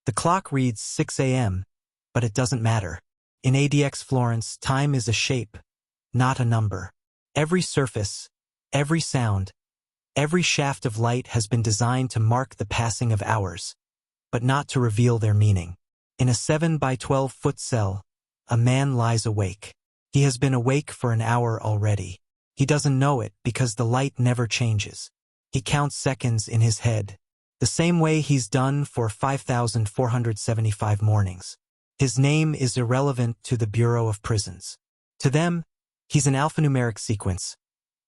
The clock reads 6 a.m., but it doesn't matter. In ADX Florence, time is a shape, not a number. Every surface, every sound, every shaft of light has been designed to mark the passing of hours, but not to reveal their meaning. In a 7 by 12-foot cell, a man lies awake. He has been awake for an hour already. He doesn't know it because the light never changes. He counts seconds in his head, the same way he's done for 5,475 mornings. His name is irrelevant to the Bureau of Prisons. To them, he's an alphanumeric sequence.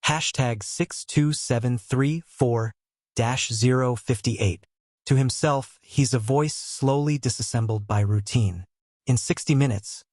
Hashtag 62734-058. To himself, he's a voice slowly disassembled by routine. In 60 minutes,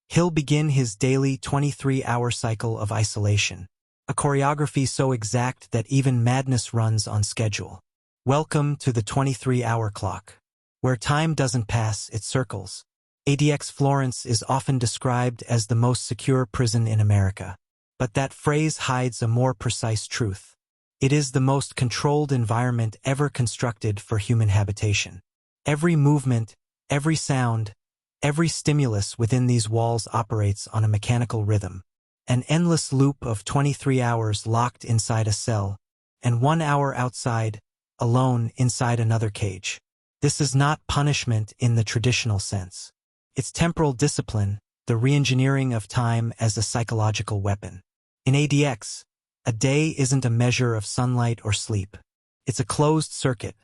he'll begin his daily 23-hour cycle of isolation, a choreography so exact that even madness runs on schedule. Welcome to the 23-hour clock, where time doesn't pass, it circles. ADX Florence is often described as the most secure prison in America, but that phrase hides a more precise truth. It is the most controlled environment ever constructed for human habitation. Every movement, every sound, every stimulus within these walls operates on a mechanical rhythm. An endless loop of 23 hours locked inside a cell, and 1 hour outside, alone inside another cage. This is not punishment in the traditional sense. It's temporal discipline, the re-engineering of time as a psychological weapon. In ADX, a day isn't a measure of sunlight or sleep. It's a closed circuit,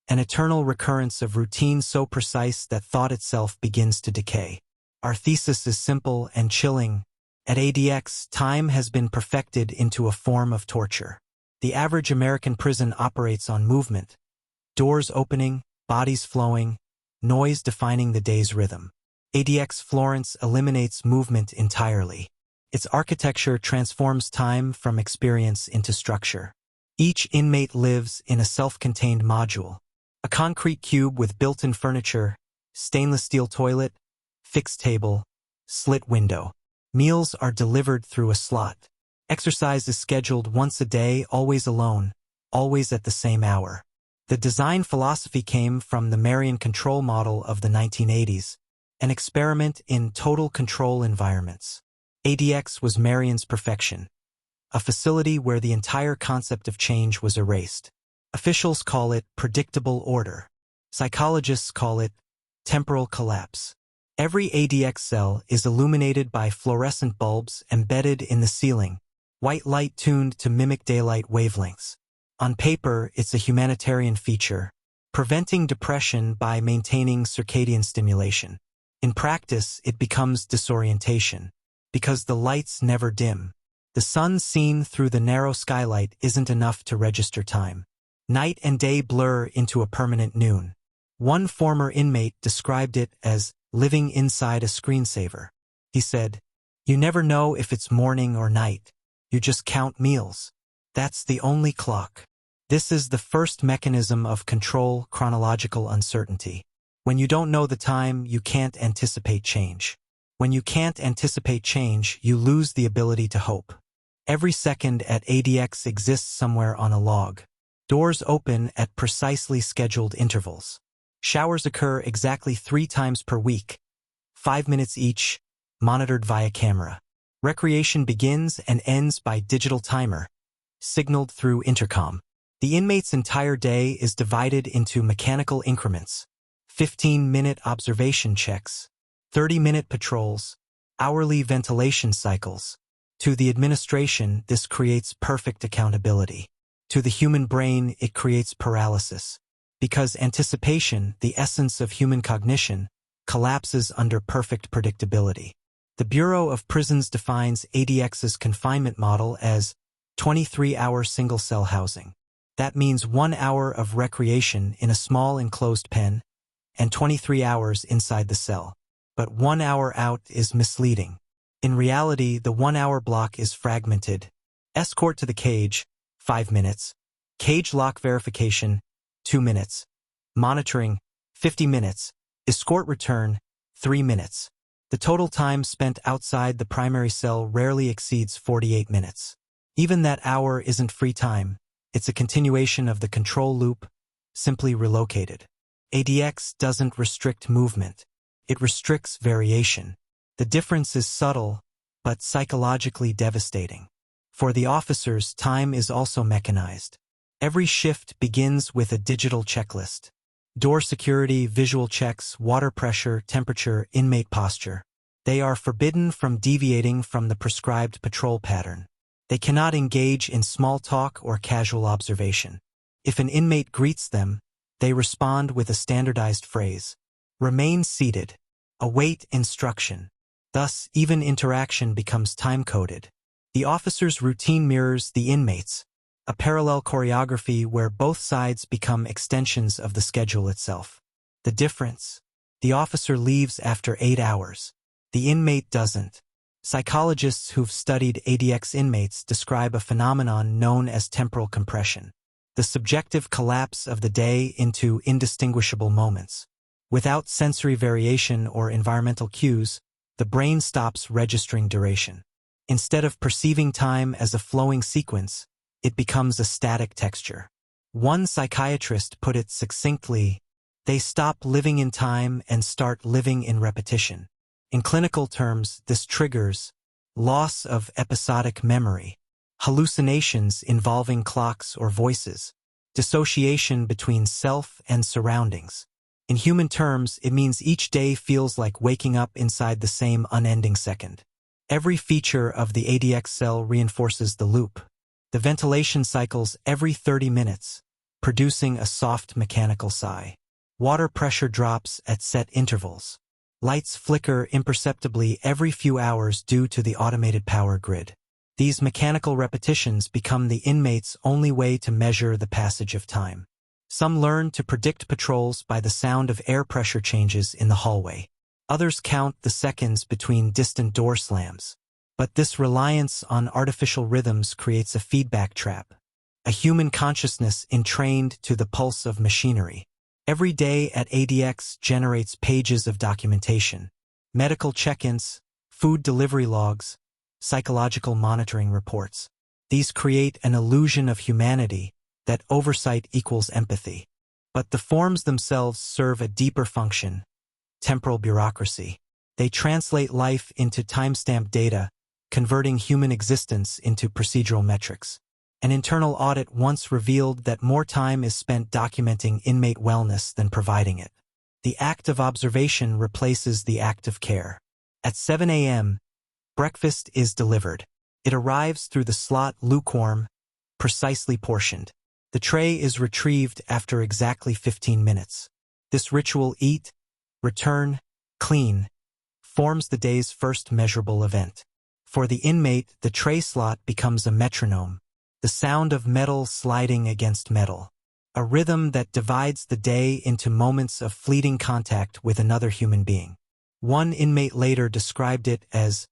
an eternal recurrence of routine so precise that thought itself begins to decay. Our thesis is simple and chilling. At ADX, time has been perfected into a form of torture. The average American prison operates on movement, doors opening, bodies flowing, noise defining the day's rhythm. ADX Florence eliminates movement entirely. Its architecture transforms time from experience into structure. Each inmate lives in a self-contained module, a concrete cube with built-in furniture, stainless steel toilet, fixed table, slit window. Meals are delivered through a slot. Exercise is scheduled once a day, always alone, always at the same hour. The design philosophy came from the Marion control model of the 1980s, an experiment in total control environments. ADX was Marion's perfection, a facility where the entire concept of change was erased. Officials call it predictable order. Psychologists call it temporal collapse. Every ADX cell is illuminated by fluorescent bulbs embedded in the ceiling, white light tuned to mimic daylight wavelengths. On paper, it's a humanitarian feature, preventing depression by maintaining circadian stimulation. In practice, it becomes disorientation, because the lights never dim. The sun seen through the narrow skylight isn't enough to register time. Night and day blur into a permanent noon. One former inmate described it as living inside a screensaver. He said, "You never know if it's morning or night. You just count meals. That's the only clock." This is the first mechanism of control, chronological uncertainty. When you don't know the time, you can't anticipate change. When you can't anticipate change, you lose the ability to hope. Every second at ADX exists somewhere on a log. Doors open at precisely scheduled intervals. Showers occur exactly 3 times per week, 5 minutes each, monitored via camera. Recreation begins and ends by digital timer, signaled through intercom. The inmate's entire day is divided into mechanical increments: 15-minute observation checks, 30-minute patrols, hourly ventilation cycles. To the administration, this creates perfect accountability. To the human brain, it creates paralysis, because anticipation, the essence of human cognition, collapses under perfect predictability. The Bureau of Prisons defines ADX's confinement model as 23-hour single-cell housing. That means 1 hour of recreation in a small enclosed pen and 23 hours inside the cell. But 1 hour out is misleading. In reality, the 1 hour block is fragmented. Escort to the cage, 5 minutes. Cage lock verification, 2 minutes. Monitoring, 50 minutes. Escort return, 3 minutes. The total time spent outside the primary cell rarely exceeds 48 minutes. Even that hour isn't free time. It's a continuation of the control loop, simply relocated. ADX doesn't restrict movement. It restricts variation. The difference is subtle, but psychologically devastating. For the officers, time is also mechanized. Every shift begins with a digital checklist. Door security, visual checks, water pressure, temperature, inmate posture. They are forbidden from deviating from the prescribed patrol pattern. They cannot engage in small talk or casual observation. If an inmate greets them, they respond with a standardized phrase. Remain seated. Await instruction. Thus, even interaction becomes time-coded. The officer's routine mirrors the inmates, a parallel choreography where both sides become extensions of the schedule itself. The difference? The officer leaves after 8 hours. The inmate doesn't. Psychologists who've studied ADX inmates describe a phenomenon known as temporal compression, the subjective collapse of the day into indistinguishable moments. Without sensory variation or environmental cues, the brain stops registering duration. Instead of perceiving time as a flowing sequence, it becomes a static texture. One psychiatrist put it succinctly, they stop living in time and start living in repetition. In clinical terms, this triggers loss of episodic memory, hallucinations involving clocks or voices, dissociation between self and surroundings. In human terms, it means each day feels like waking up inside the same unending second. Every feature of the ADX cell reinforces the loop. The ventilation cycles every 30 minutes, producing a soft mechanical sigh. Water pressure drops at set intervals. Lights flicker imperceptibly every few hours due to the automated power grid. These mechanical repetitions become the inmate's only way to measure the passage of time. Some learn to predict patrols by the sound of air pressure changes in the hallway. Others count the seconds between distant door slams. But this reliance on artificial rhythms creates a feedback trap, a human consciousness entrained to the pulse of machinery. Every day at ADX generates pages of documentation, medical check-ins, food delivery logs, psychological monitoring reports. These create an illusion of humanity, that oversight equals empathy. But the forms themselves serve a deeper function, temporal bureaucracy. They translate life into timestamped data, converting human existence into procedural metrics. An internal audit once revealed that more time is spent documenting inmate wellness than providing it. The act of observation replaces the act of care. At 7 a.m., breakfast is delivered. It arrives through the slot lukewarm, precisely portioned. The tray is retrieved after exactly 15 minutes. This ritual eat, return, clean, forms the day's first measurable event. For the inmate, the tray slot becomes a metronome, the sound of metal sliding against metal, a rhythm that divides the day into moments of fleeting contact with another human being. One inmate later described it as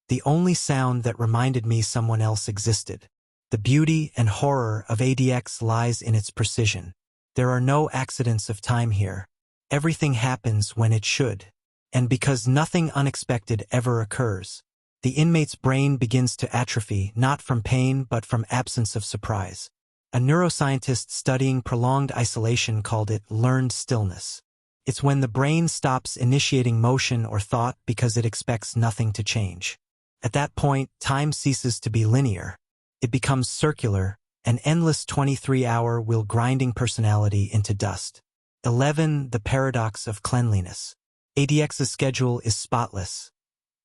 the only sound that reminded me someone else existed. The beauty and horror of ADX lies in its precision. There are no accidents of time here. Everything happens when it should. And because nothing unexpected ever occurs, the inmate's brain begins to atrophy not from pain but from absence of surprise. A neuroscientist studying prolonged isolation called it learned stillness. It's when the brain stops initiating motion or thought because it expects nothing to change. At that point, time ceases to be linear. It becomes circular, an endless 23-hour wheel grinding personality into dust. 11. The paradox of cleanliness. ADX's schedule is spotless,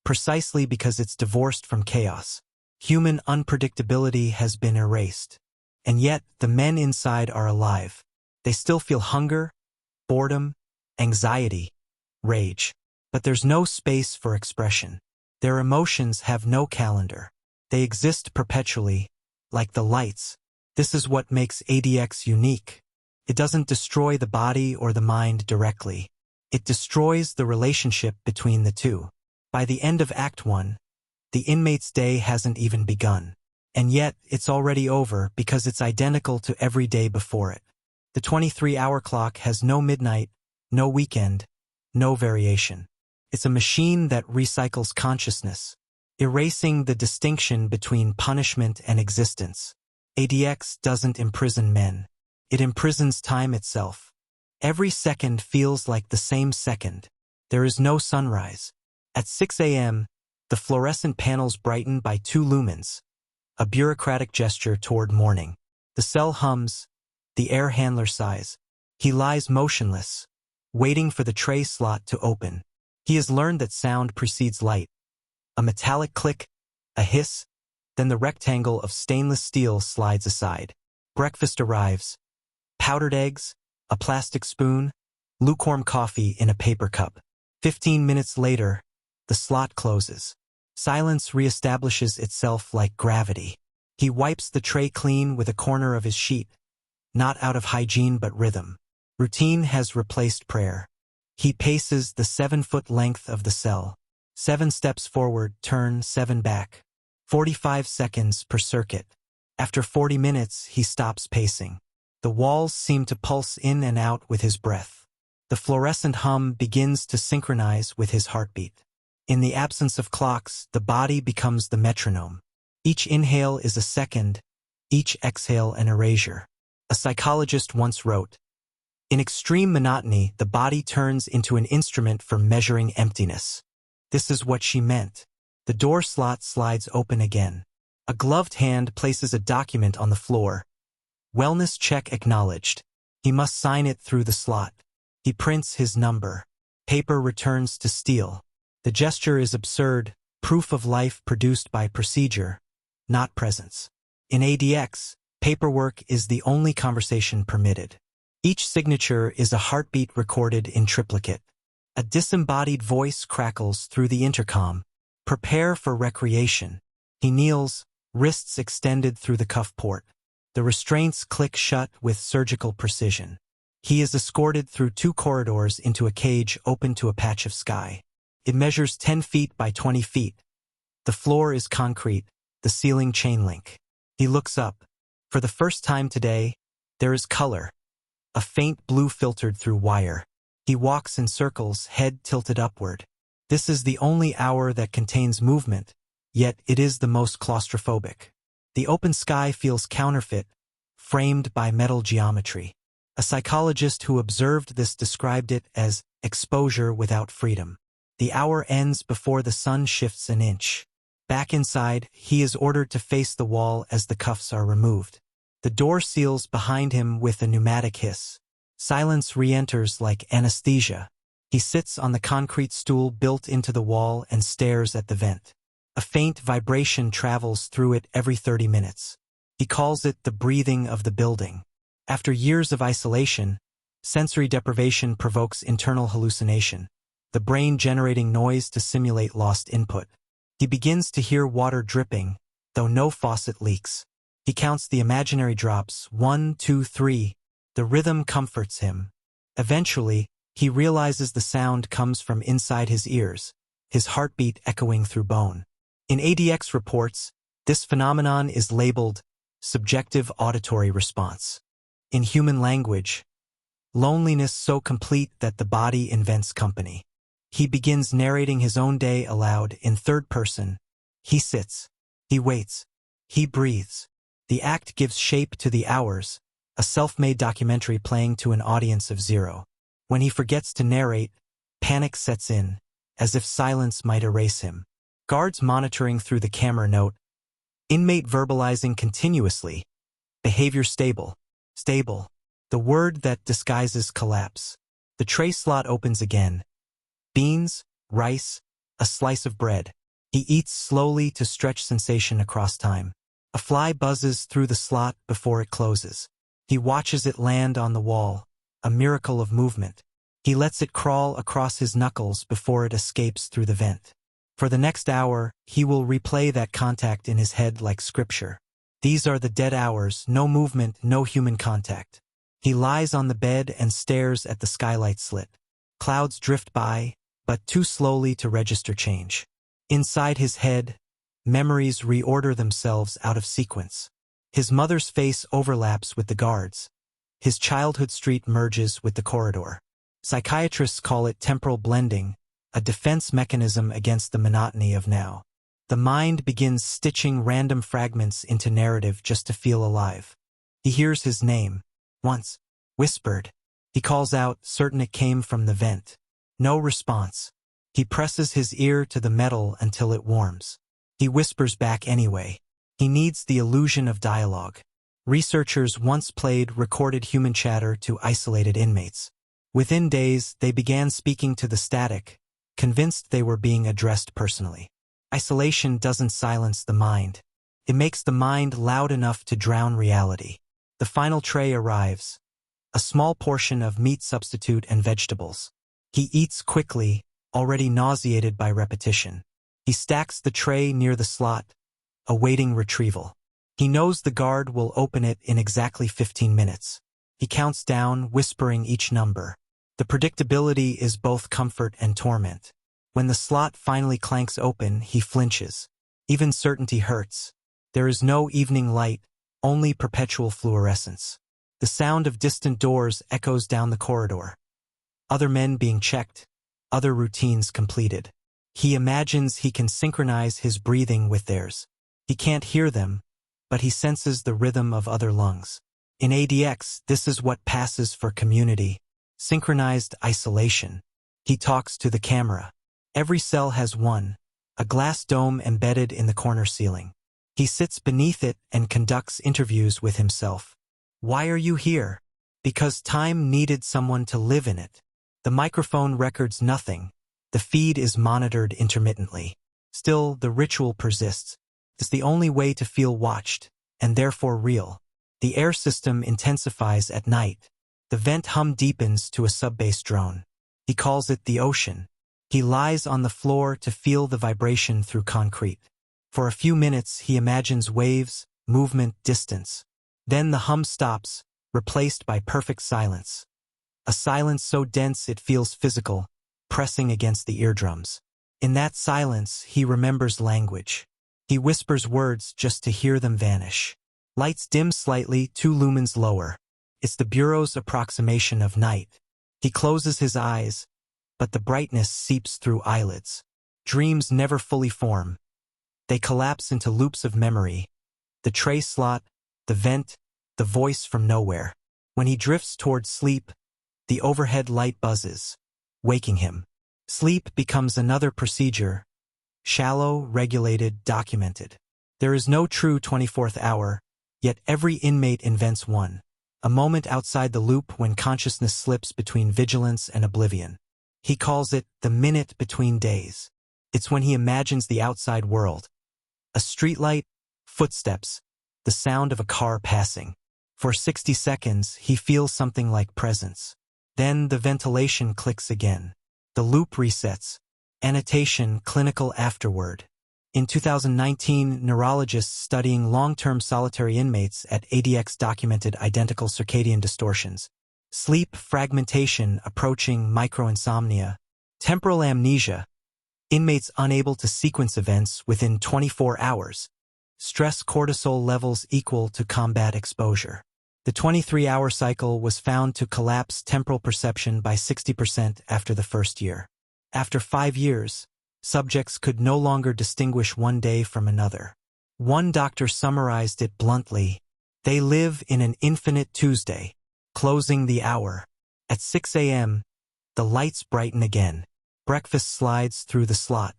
precisely because it's divorced from chaos. Human unpredictability has been erased. And yet, the men inside are alive. They still feel hunger, boredom, anxiety, rage. But there's no space for expression. Their emotions have no calendar. They exist perpetually, like the lights. This is what makes ADX unique. It doesn't destroy the body or the mind directly. It destroys the relationship between the two. By the end of Act 1, the inmate's day hasn't even begun. And yet, it's already over because it's identical to every day before it. The 23-hour clock has no midnight, no weekend, no variation. It's a machine that recycles consciousness, erasing the distinction between punishment and existence. ADX doesn't imprison men. It imprisons time itself. Every second feels like the same second. There is no sunrise. At 6 a.m., the fluorescent panels brighten by 2 lumens, a bureaucratic gesture toward morning. The cell hums, the air handler sighs. He lies motionless, waiting for the tray slot to open. He has learned that sound precedes light. A metallic click, a hiss, then the rectangle of stainless steel slides aside. Breakfast arrives. Powdered eggs, a plastic spoon, lukewarm coffee in a paper cup. 15 minutes later, the slot closes. Silence reestablishes itself like gravity. He wipes the tray clean with a corner of his sheet, not out of hygiene but rhythm. Routine has replaced prayer. He paces the 7-foot length of the cell. 7 steps forward, turn 7 back. 45 seconds per circuit. After 40 minutes, he stops pacing. The walls seem to pulse in and out with his breath. The fluorescent hum begins to synchronize with his heartbeat. In the absence of clocks, the body becomes the metronome. Each inhale is a second, each exhale an erasure. A psychologist once wrote, "In extreme monotony, the body turns into an instrument for measuring emptiness." This is what she meant. The door slot slides open again. A gloved hand places a document on the floor. Wellness check acknowledged. He must sign it through the slot. He prints his number. Paper returns to steel. The gesture is absurd, proof of life produced by procedure, not presence. In ADX, paperwork is the only conversation permitted. Each signature is a heartbeat recorded in triplicate. A disembodied voice crackles through the intercom. Prepare for recreation. He kneels, wrists extended through the cuff port. The restraints click shut with surgical precision. He is escorted through 2 corridors into a cage open to a patch of sky. It measures 10 feet by 20 feet. The floor is concrete, the ceiling chain link. He looks up. For the first time today, there is color. A faint blue filtered through wire. He walks in circles, head tilted upward. This is the only hour that contains movement, yet it is the most claustrophobic. The open sky feels counterfeit, framed by metal geometry. A psychologist who observed this described it as exposure without freedom. The hour ends before the sun shifts an inch. Back inside, he is ordered to face the wall as the cuffs are removed. The door seals behind him with a pneumatic hiss. Silence re-enters like anesthesia. He sits on the concrete stool built into the wall and stares at the vent. A faint vibration travels through it every 30 minutes. He calls it the breathing of the building. After years of isolation, sensory deprivation provokes internal hallucination, the brain generating noise to simulate lost input. He begins to hear water dripping, though no faucet leaks. He counts the imaginary drops, 1, 2, 3. The rhythm comforts him. Eventually, he realizes the sound comes from inside his ears, his heartbeat echoing through bone. In ADX reports, this phenomenon is labeled subjective auditory response. In human language, loneliness so complete that the body invents company. He begins narrating his own day aloud in third person. He sits. He waits. He breathes. The act gives shape to the hours, a self-made documentary playing to an audience of 0. When he forgets to narrate, panic sets in, as if silence might erase him. Guards monitoring through the camera note, inmate verbalizing continuously, behavior stable. Stable. The word that disguises collapse. The tray slot opens again. Beans, rice, a slice of bread. He eats slowly to stretch sensation across time. A fly buzzes through the slot before it closes. He watches it land on the wall, a miracle of movement. He lets it crawl across his knuckles before it escapes through the vent. For the next hour, he will replay that contact in his head like scripture. These are the dead hours, no movement, no human contact. He lies on the bed and stares at the skylight slit. Clouds drift by, but too slowly to register change. Inside his head, memories reorder themselves out of sequence. His mother's face overlaps with the guards. His childhood street merges with the corridor. Psychiatrists call it temporal blending, a defense mechanism against the monotony of now. The mind begins stitching random fragments into narrative just to feel alive. He hears his name, once, whispered. He calls out, certain it came from the vent. No response. He presses his ear to the metal until it warms. He whispers back anyway. He needs the illusion of dialogue. Researchers once played recorded human chatter to isolated inmates. Within days, they began speaking to the static, convinced they were being addressed personally. Isolation doesn't silence the mind. It makes the mind loud enough to drown reality. The final tray arrives. A small portion of meat substitute and vegetables. He eats quickly, already nauseated by repetition. He stacks the tray near the slot, awaiting retrieval. He knows the guard will open it in exactly 15 minutes. He counts down, whispering each number. The predictability is both comfort and torment. When the slot finally clanks open, he flinches. Even certainty hurts. There is no evening light, only perpetual fluorescence. The sound of distant doors echoes down the corridor. Other men being checked, other routines completed. He imagines he can synchronize his breathing with theirs. He can't hear them, but he senses the rhythm of other lungs. In ADX, this is what passes for community. Synchronized isolation. He talks to the camera. Every cell has one, a glass dome embedded in the corner ceiling. He sits beneath it and conducts interviews with himself. Why are you here? Because time needed someone to live in it. The microphone records nothing. The feed is monitored intermittently. Still, the ritual persists. It's the only way to feel watched, and therefore real. The air system intensifies at night. The vent hum deepens to a sub-bass drone. He calls it the ocean. He lies on the floor to feel the vibration through concrete. For a few minutes, he imagines waves, movement, distance. Then the hum stops, replaced by perfect silence. A silence so dense it feels physical, pressing against the eardrums. In that silence, he remembers language. He whispers words just to hear them vanish. Lights dim slightly, 2 lumens lower. It's the Bureau's approximation of night. He closes his eyes, but the brightness seeps through eyelids. Dreams never fully form. They collapse into loops of memory. The tray slot, the vent, the voice from nowhere. When he drifts towards sleep, the overhead light buzzes, waking him. Sleep becomes another procedure. Shallow, regulated, documented. There is no true 24th hour, yet every inmate invents one. A moment outside the loop when consciousness slips between vigilance and oblivion. He calls it the minute between days. It's when he imagines the outside world. A streetlight, footsteps, the sound of a car passing. For 60 seconds, he feels something like presence. Then the ventilation clicks again. The loop resets. Annotation, clinical afterward. In 2019, neurologists studying long-term solitary inmates at ADX documented identical circadian distortions. Sleep fragmentation approaching microinsomnia. Temporal amnesia. Inmates unable to sequence events within 24 hours. Stress cortisol levels equal to combat exposure. The 23-hour cycle was found to collapse temporal perception by 60% after the first year. After 5 years, subjects could no longer distinguish one day from another. One doctor summarized it bluntly. They live in an infinite Tuesday, closing the hour. At 6 a.m., the lights brighten again. Breakfast slides through the slot.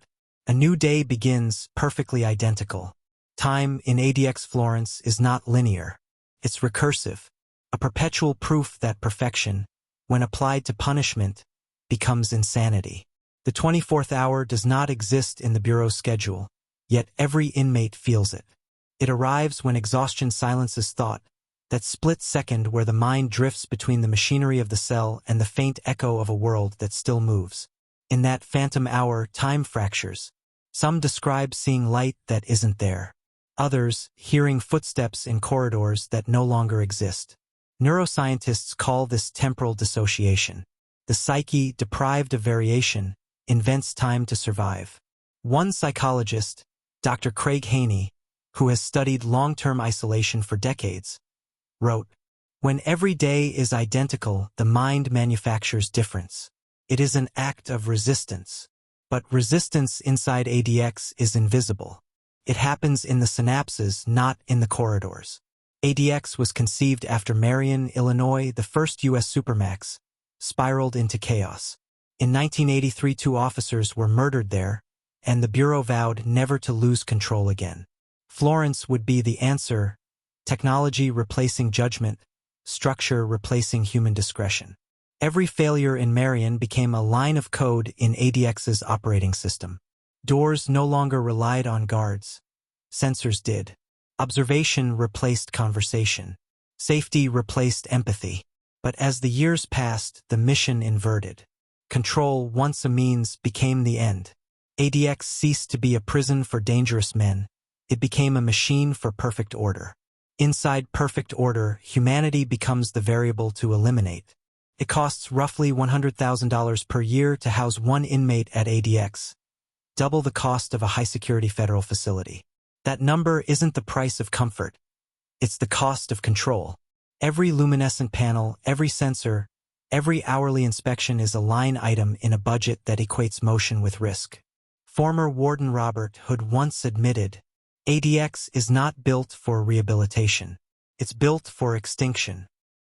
A new day begins, perfectly identical. Time in ADX Florence is not linear. It's recursive, a perpetual proof that perfection, when applied to punishment, becomes insanity. The 24th hour does not exist in the Bureau's schedule, yet every inmate feels it. It arrives when exhaustion silences thought, that split second where the mind drifts between the machinery of the cell and the faint echo of a world that still moves. In that phantom hour, time fractures. Some describe seeing light that isn't there. Others, hearing footsteps in corridors that no longer exist. Neuroscientists call this temporal dissociation. The psyche, deprived of variation, invents time to survive. One psychologist, Dr. Craig Haney, who has studied long-term isolation for decades, wrote, "When every day is identical, the mind manufactures difference. It is an act of resistance. But resistance inside ADX is invisible. It happens in the synapses, not in the corridors." ADX was conceived after Marion, Illinois, the first U.S. Supermax, spiraled into chaos. In 1983, 2 officers were murdered there, and the Bureau vowed never to lose control again. Florence would be the answer: technology replacing judgment, structure replacing human discretion. Every failure in Marion became a line of code in ADX's operating system. Doors no longer relied on guards. Sensors did. Observation replaced conversation. Safety replaced empathy. But as the years passed, the mission inverted. Control, once a means, became the end. ADX ceased to be a prison for dangerous men. It became a machine for perfect order. Inside perfect order, humanity becomes the variable to eliminate. It costs roughly $100,000 per year to house one inmate at ADX, double the cost of a high-security federal facility. That number isn't the price of comfort. It's the cost of control. Every luminescent panel, every sensor, every hourly inspection is a line item in a budget that equates motion with risk. Former Warden Robert Hood once admitted, ADX is not built for rehabilitation. It's built for extinction.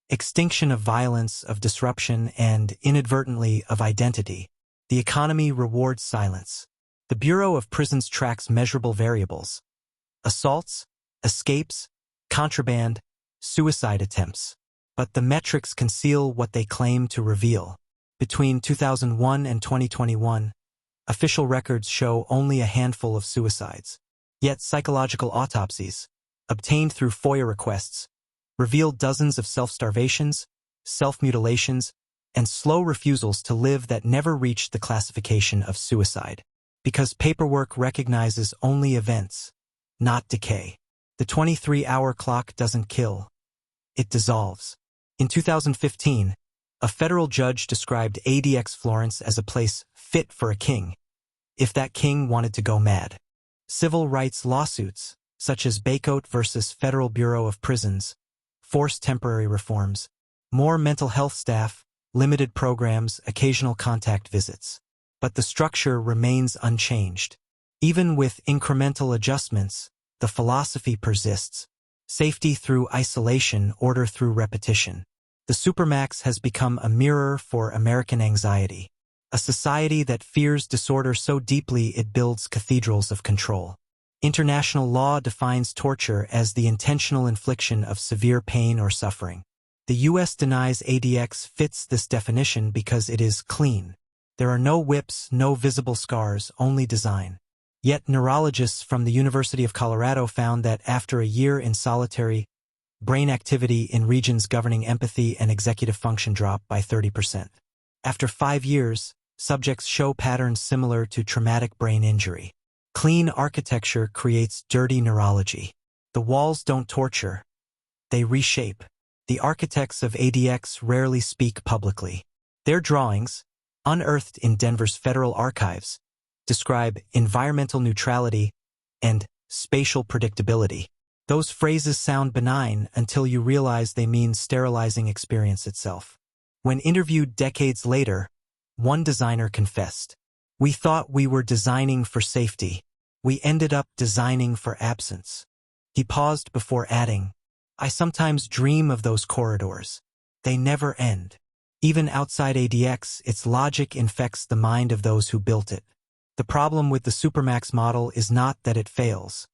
Extinction of violence, of disruption, and, inadvertently, of identity. The economy rewards silence. The Bureau of Prisons tracks measurable variables: assaults, escapes, contraband, suicide attempts. But the metrics conceal what they claim to reveal. Between 2001 and 2021, official records show only a handful of suicides. Yet psychological autopsies, obtained through FOIA requests, revealed dozens of self-starvations, self-mutilations, and slow refusals to live that never reached the classification of suicide. Because paperwork recognizes only events, not decay. The 23-hour clock doesn't kill. It dissolves. In 2015, a federal judge described ADX Florence as a place fit for a king, if that king wanted to go mad. Civil rights lawsuits, such as Baycoat versus Federal Bureau of Prisons, forced temporary reforms, more mental health staff, limited programs, occasional contact visits. But the structure remains unchanged. Even with incremental adjustments, the philosophy persists: safety through isolation, order through repetition. The Supermax has become a mirror for American anxiety, a society that fears disorder so deeply it builds cathedrals of control. International law defines torture as the intentional infliction of severe pain or suffering. The U.S. denies ADX fits this definition because it is clean. There are no whips, no visible scars, only design. Yet neurologists from the University of Colorado found that after a year in solitary, brain activity in regions governing empathy and executive function dropped by 30%. After 5 years, subjects show patterns similar to traumatic brain injury. Clean architecture creates dirty neurology. The walls don't torture. They reshape. The architects of ADX rarely speak publicly. Their drawings, unearthed in Denver's federal archives, describe environmental neutrality and spatial predictability. Those phrases sound benign until you realize they mean sterilizing experience itself. When interviewed decades later, one designer confessed, "We thought we were designing for safety. We ended up designing for absence." He paused before adding, "I sometimes dream of those corridors. They never end." Even outside ADX, its logic infects the mind of those who built it. The problem with the Supermax model is not that it fails.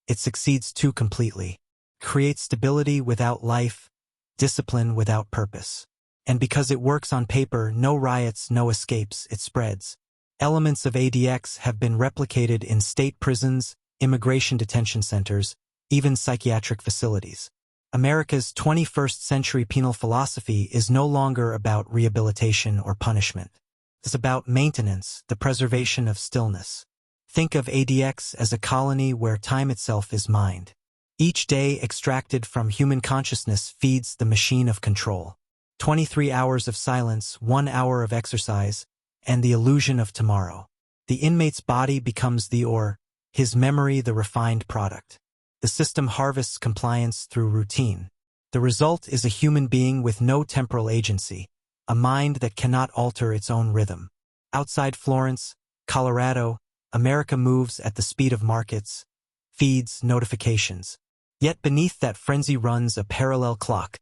It succeeds too completely. Creates stability without life, discipline without purpose. And because it works on paper, no riots, no escapes, it spreads. Elements of ADX have been replicated in state prisons, immigration detention centers, even psychiatric facilities. America's 21st century penal philosophy is no longer about rehabilitation or punishment. It's about maintenance, the preservation of stillness. Think of ADX as a colony where time itself is mined. Each day extracted from human consciousness feeds the machine of control. 23 hours of silence, 1 hour of exercise, and the illusion of tomorrow. The inmate's body becomes the ore, his memory the refined product. The system harvests compliance through routine. The result is a human being with no temporal agency, a mind that cannot alter its own rhythm. Outside Florence, Colorado, America moves at the speed of markets, feeds, notifications. Yet beneath that frenzy runs a parallel clock.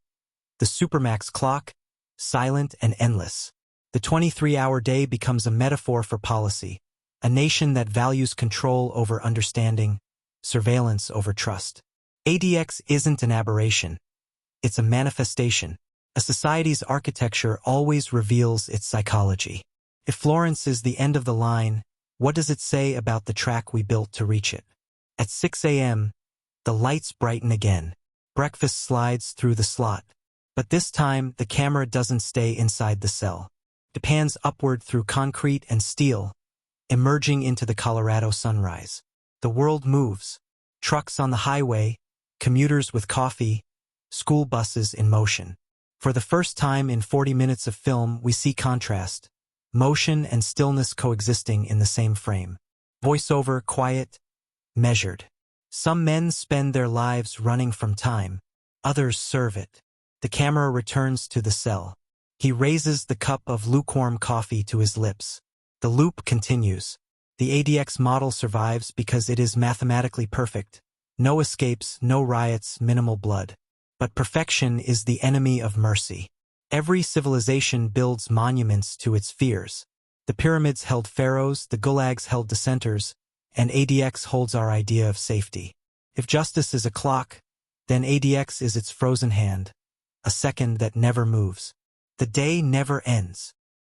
The Supermax clock, silent and endless. The 23-hour day becomes a metaphor for policy, a nation that values control over understanding, surveillance over trust. ADX isn't an aberration. It's a manifestation. A society's architecture always reveals its psychology. If Florence is the end of the line, what does it say about the track we built to reach it? At 6 a.m., the lights brighten again. Breakfast slides through the slot. But this time, the camera doesn't stay inside the cell. It pans upward through concrete and steel, emerging into the Colorado sunrise. The world moves. Trucks on the highway, commuters with coffee, school buses in motion. For the first time in 40 minutes of film, we see contrast, motion and stillness coexisting in the same frame. Voiceover, quiet, measured. Some men spend their lives running from time. Others serve it. The camera returns to the cell. He raises the cup of lukewarm coffee to his lips. The loop continues. The ADX model survives because it is mathematically perfect. No escapes, no riots, minimal blood. But perfection is the enemy of mercy. Every civilization builds monuments to its fears. The pyramids held pharaohs, the gulags held dissenters, and ADX holds our idea of safety. If justice is a clock, then ADX is its frozen hand, a second that never moves. The day never ends.